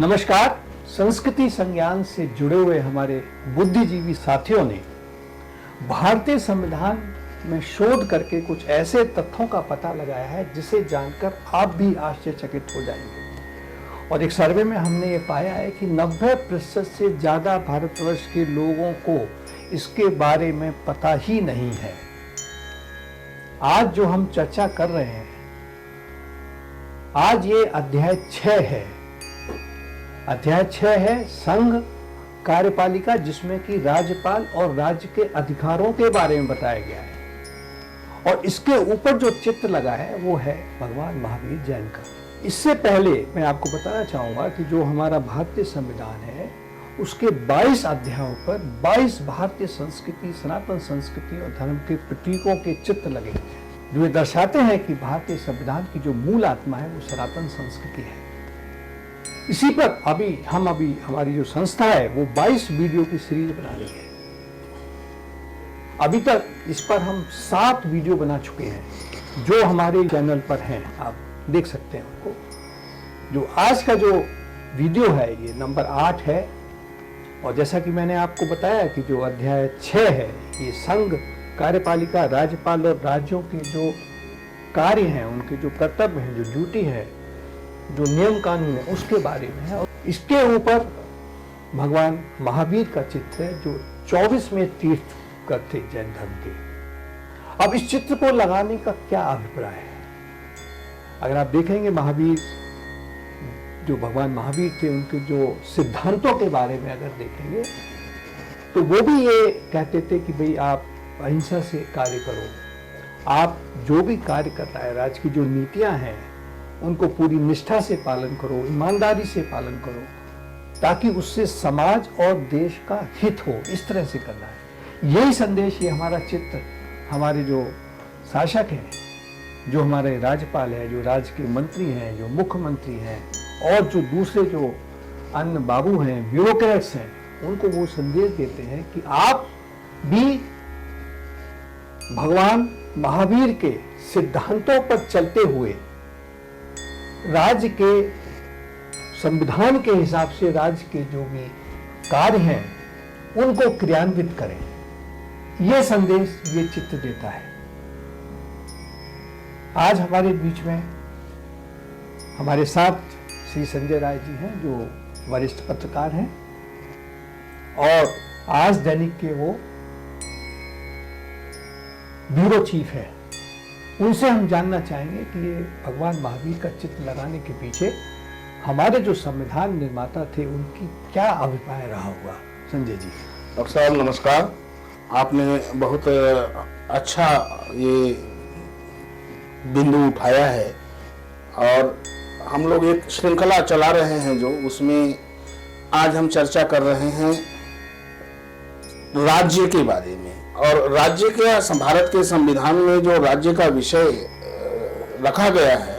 नमस्कार। संस्कृति संज्ञान से जुड़े हुए हमारे बुद्धिजीवी साथियों ने भारतीय संविधान में शोध करके कुछ ऐसे तथ्यों का पता लगाया है जिसे जानकर आप भी आश्चर्यचकित हो जाएंगे। और एक सर्वे में हमने ये पाया है कि 90% से ज़्यादा भारतवर्ष के लोगों को इसके बारे में पता ही नहीं है। आज जो हम चर्चा कर रहे हैं, आज ये अध्याय 6 है। अध्याय 6 है संघ कार्यपालिका, जिसमें कि राज्यपाल और राज्य के अधिकारों के बारे में बताया गया है। और इसके ऊपर जो चित्र लगा है वो है भगवान महावीर जैन का। इससे पहले मैं आपको बताना चाहूंगा कि जो हमारा भारतीय संविधान है उसके 22 अध्यायों पर 22 भारतीय संस्कृति, सनातन संस्कृति और धर्म के प्रतीकों के चित्र लगे हैं, जो ये दर्शाते हैं कि भारतीय संविधान की जो मूल आत्मा है वो सनातन संस्कृति है। इसी पर अभी हमारी जो संस्था है वो 22 वीडियो की सीरीज बना रही है। अभी तक इस पर हम 7 वीडियो बना चुके हैं जो हमारे चैनल पर हैं, आप देख सकते हैं उनको। जो आज का जो वीडियो है ये नंबर 8 है। और जैसा कि मैंने आपको बताया कि जो अध्याय 6 है ये संघ कार्यपालिका, राज्यपाल और राज्यों के जो कार्य हैं, उनके जो कर्तव्य हैं, जो ड्यूटी है, जो नियम कानून है, उसके बारे में है। और इसके ऊपर भगवान महावीर का चित्र है जो 24वें तीर्थंकर थे जैन धर्म के। अब इस चित्र को लगाने का क्या अभिप्राय है? अगर आप देखेंगे महावीर, जो भगवान महावीर थे, उनके जो सिद्धांतों के बारे में अगर देखेंगे तो वो भी ये कहते थे कि भाई आप अहिंसा से कार्य करो, आप जो भी कार्य कर रहा है, राज्य की जो नीतियां हैं उनको पूरी निष्ठा से पालन करो, ईमानदारी से पालन करो, ताकि उससे समाज और देश का हित हो। इस तरह से करना है। यही संदेश, ये हमारा चित्र हमारे जो शासक हैं, जो हमारे राज्यपाल हैं, जो राज्य के मंत्री हैं, जो मुख्यमंत्री हैं और जो दूसरे जो अन्य बाबू हैं, ब्यूरोक्रेट्स हैं, उनको वो संदेश देते हैं कि आप भी भगवान महावीर के सिद्धांतों पर चलते हुए राज्य के संविधान के हिसाब से राज्य के जो भी कार्य हैं उनको क्रियान्वित करें। यह संदेश ये चित्र देता है। आज हमारे बीच में हमारे साथ श्री संजय राय जी हैं, जो वरिष्ठ पत्रकार हैं और आज दैनिक के वो ब्यूरो चीफ है। उनसे हम जानना चाहेंगे कि ये भगवान महावीर का चित्र लगाने के पीछे हमारे जो संविधान निर्माता थे उनकी क्या अभिप्राय रहा होगा। संजय जी। डॉक्टर साहब नमस्कार। आपने बहुत अच्छा ये बिंदु उठाया है और हम लोग एक श्रृंखला चला रहे हैं जो उसमें आज हम चर्चा कर रहे हैं राज्य के बारे में। और राज्य के भारत के संविधान में जो राज्य का विषय रखा गया है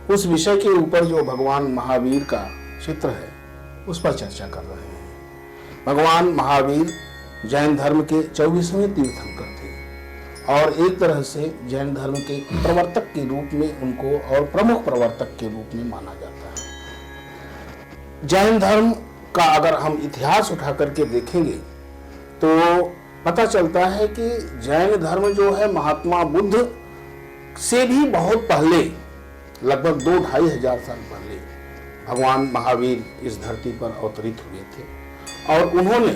उस विषय के ऊपर जो भगवान महावीर का चित्र है उस पर चर्चा कर रहे हैं। भगवान महावीर जैन धर्म के 24वें तीर्थंकर थे और एक तरह से जैन धर्म के प्रवर्तक के रूप में उनको और प्रमुख प्रवर्तक के रूप में माना जाता है। जैन धर्म का अगर हम इतिहास उठा करके देखेंगे तो पता चलता है कि जैन धर्म जो है महात्मा बुद्ध से भी बहुत पहले, लगभग 2-2.5 हजार साल पहले भगवान महावीर इस धरती पर अवतरित हुए थे और उन्होंने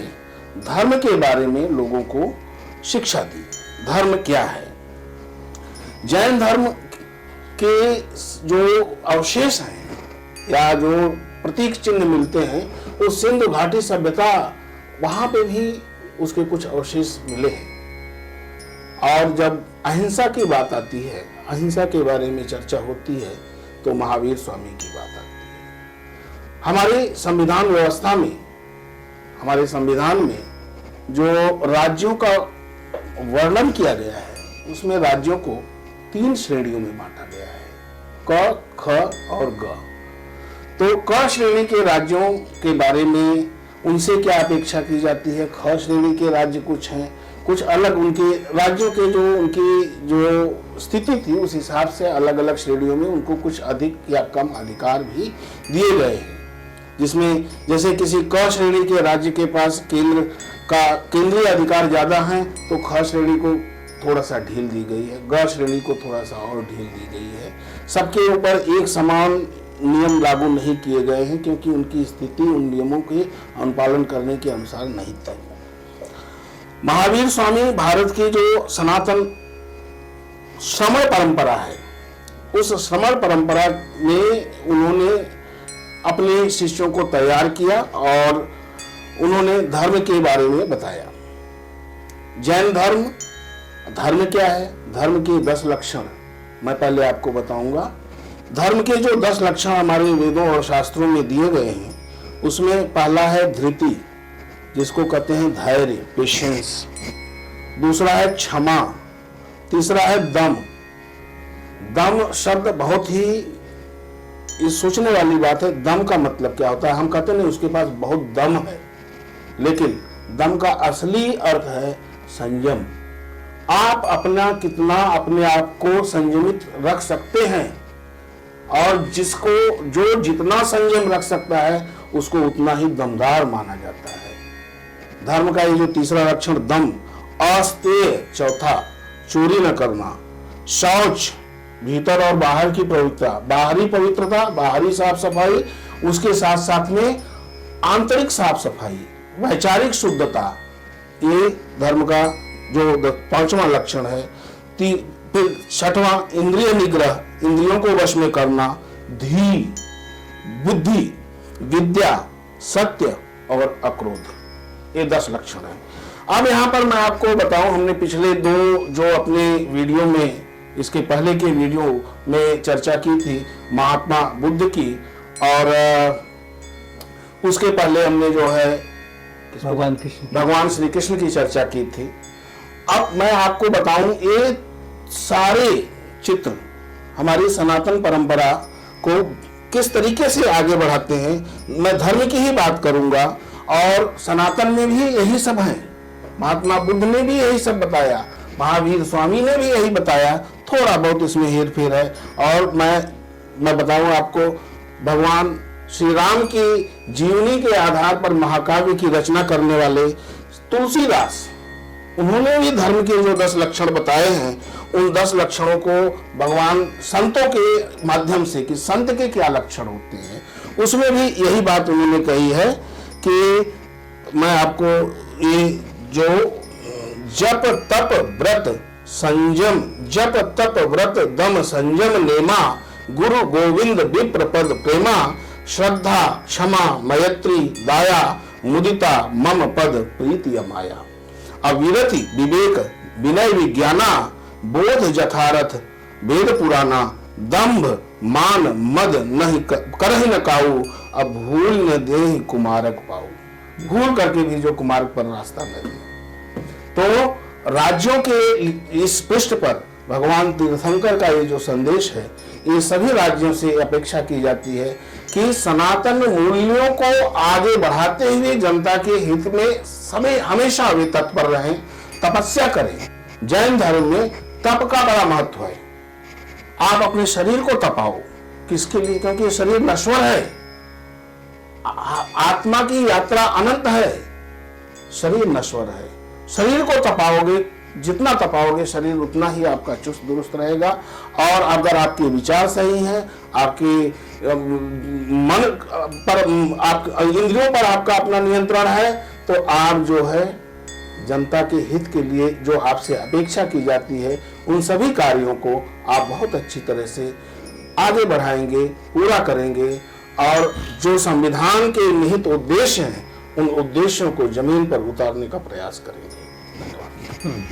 धर्म के बारे में लोगों को शिक्षा दी। धर्म क्या है? जैन धर्म के जो अवशेष हैं या जो प्रतीक चिन्ह मिलते हैं वो सिंधु घाटी सभ्यता, वहां पे भी उसके कुछ अवशेष मिले हैं। और जब अहिंसा की बात आती है, अहिंसा के बारे में चर्चा होती है तो महावीर स्वामी की बात आती है। हमारे संविधान व्यवस्था में, हमारे संविधान में जो राज्यों का वर्णन किया गया है उसमें राज्यों को 3 श्रेणियों में बांटा गया है, क, ख और ग। तो क श्रेणी के राज्यों के बारे में उनसे क्या अपेक्षा की जाती है। ख श्रेणी के राज्य कुछ हैं, कुछ अलग, उनके राज्यों के जो उनकी जो स्थिति थी उस हिसाब से अलग अलग श्रेणियों में उनको कुछ अधिक या कम अधिकार भी दिए गए हैं। जिसमें जैसे किसी क श्रेणी के राज्य के पास केंद्रीय अधिकार ज्यादा हैं, तो ख श्रेणी को थोड़ा सा ढील दी गई है, ग श्रेणी को थोड़ा सा और ढील दी गई है। सबके ऊपर एक समान नियम लागू नहीं किए गए हैं, क्योंकि उनकी स्थिति उन नियमों के अनुपालन करने के अनुसार नहीं तय है। महावीर स्वामी भारत की जो सनातन श्रमण परंपरा है, उस श्रमण परंपरा में उन्होंने अपने शिष्यों को तैयार किया और उन्होंने धर्म के बारे में बताया। जैन धर्म, धर्म क्या है? धर्म के 10 लक्षण मैं पहले आपको बताऊंगा। धर्म के जो 10 लक्षण हमारे वेदों और शास्त्रों में दिए गए हैं, उसमें पहला है धृति, जिसको कहते हैं धैर्य, पेशेंस। दूसरा है क्षमा। तीसरा है दम। दम शब्द बहुत ही इस सोचने वाली बात है। दम का मतलब क्या होता है? हम कहते नहीं उसके पास बहुत दम है, लेकिन दम का असली अर्थ है संयम। आप अपना कितना अपने आप को संयमित रख सकते हैं, और जो जितना संयम रख सकता है उसको उतना ही दमदार माना जाता है। धर्म का ये जो तीसरा लक्षण दम, अस्तेय चौथा, चोरी न करना, शौच, भीतर और बाहर की पवित्रता, बाहरी पवित्रता, बाहरी साफ सफाई, उसके साथ साथ में आंतरिक साफ सफाई, वैचारिक शुद्धता, ये धर्म का जो 5वां लक्षण है। फिर 6वां इंद्रिय निग्रह, इंद्रियों को वश में करना, धी, बुद्धि, विद्या, सत्य और अक्रोध, ये 10 लक्षण है। अब यहाँ पर मैं आपको बताऊं, हमने पिछले 2 जो अपने वीडियो में, इसके पहले के वीडियो में चर्चा की थी महात्मा बुद्ध की, और उसके पहले हमने जो है भगवान श्री कृष्ण की चर्चा की थी। अब मैं आपको बताऊं, ये सारे चित्र हमारी सनातन परंपरा को किस तरीके से आगे बढ़ाते हैं। मैं धर्म की ही बात करूंगा, और सनातन में भी यही सब है। महात्मा बुद्ध ने भी यही सब बताया, महावीर स्वामी ने भी यही बताया, थोड़ा बहुत इसमें हेर फेर है। और मैं बताऊं आपको, भगवान श्री राम की जीवनी के आधार पर महाकाव्य की रचना करने वाले तुलसीदास, उन्होंने भी धर्म के जो 10 लक्षण बताए हैं, उन 10 लक्षणों को भगवान संतों के माध्यम से, कि संत के क्या लक्षण होते हैं, उसमें भी यही बात उन्होंने कही है कि मैं आपको ये जो जप तप व्रत संयम, जप तप व्रत दम संयम नेमा, गुरु गोविंद विप्र पद प्रेमा, श्रद्धा क्षमा मैत्री दाया, मुदिता मम पद प्रीति अमाया, अविरति विवेक विनय विज्ञाना, बोध जथारथ वेद पुराना, दंभ मान मद नहीं करहि न काऊ, अब भूल न देहि कुमारक पाऊ। भूल करके भी जो कुमारक पर रास्ता न दे। तो राज्यों के इस पृष्ठ पर भगवान तीर्थंकर का ये जो संदेश है, ये सभी राज्यों से अपेक्षा की जाती है कि सनातन मूल्यों को आगे बढ़ाते हुए जनता के हित में सभी हमेशा वे तत्पर रहें, तपस्या करें। जैन धर्म में तप का बड़ा महत्व है। आप अपने शरीर को तपाओ, किसके लिए? क्योंकि शरीर नश्वर है, आत्मा की यात्रा अनंत है, शरीर नश्वर है। शरीर को तपाओगे, जितना तपाओगे शरीर उतना ही आपका चुस्त दुरुस्त रहेगा। और अगर आपके विचार सही हैं, आपके मन पर, आप इंद्रियों पर आपका अपना नियंत्रण है, तो आप जो है जनता के हित के लिए जो आपसे अपेक्षा की जाती है, उन सभी कार्यों को आप बहुत अच्छी तरह से आगे बढ़ाएंगे, पूरा करेंगे, और जो संविधान के निहित उद्देश्य हैं, उन उद्देश्यों को जमीन पर उतारने का प्रयास करेंगे।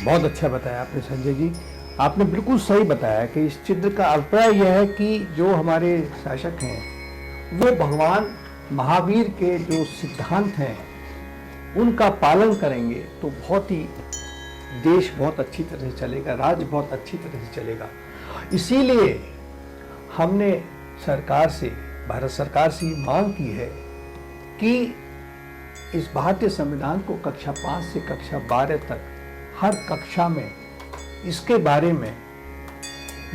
बहुत अच्छा बताया आपने संजय जी। आपने बिल्कुल सही बताया कि इस चित्र का अभिप्राय यह है कि जो हमारे शासक हैं, वो भगवान महावीर के जो सिद्धांत हैं उनका पालन करेंगे तो बहुत ही देश बहुत अच्छी तरह से चलेगा, राज्य बहुत अच्छी तरह से चलेगा। इसीलिए हमने सरकार से, भारत सरकार से मांग की है कि इस भारतीय संविधान को कक्षा 5 से कक्षा 12 तक हर कक्षा में इसके बारे में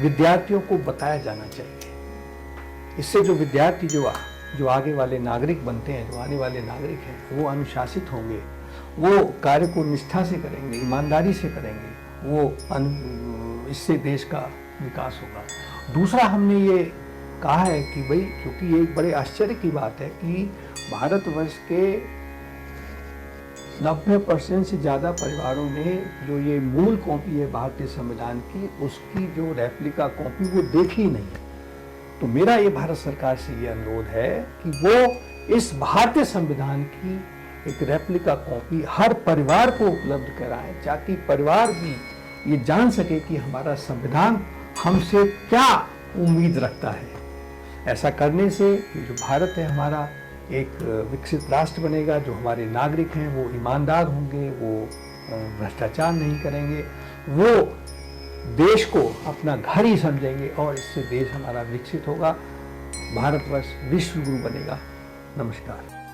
विद्यार्थियों को बताया जाना चाहिए। इससे जो विद्यार्थी जो जो आगे वाले नागरिक बनते हैं, जो आने वाले नागरिक हैं, वो अनुशासित होंगे, वो कार्य को निष्ठा से करेंगे, ईमानदारी से करेंगे, इससे देश का विकास होगा। दूसरा हमने ये कहा है कि भाई, क्योंकि ये एक बड़े आश्चर्य की बात है कि भारतवर्ष के 90% से ज़्यादा परिवारों ने जो ये मूल कॉपी है भारतीय संविधान की, उसकी जो रेप्लिका कॉपी वो देखी नहीं है। तो मेरा ये भारत सरकार से ये अनुरोध है कि वो इस भारतीय संविधान की एक रेप्लिका कॉपी हर परिवार को उपलब्ध कराएं, ताकि परिवार भी ये जान सके कि हमारा संविधान हमसे क्या उम्मीद रखता है। ऐसा करने से ये जो भारत है हमारा एक विकसित राष्ट्र बनेगा। जो हमारे नागरिक हैं वो ईमानदार होंगे, वो भ्रष्टाचार नहीं करेंगे, वो देश को अपना घर ही समझेंगे और इससे देश हमारा विकसित होगा, भारतवर्ष विश्व गुरु बनेगा। नमस्कार।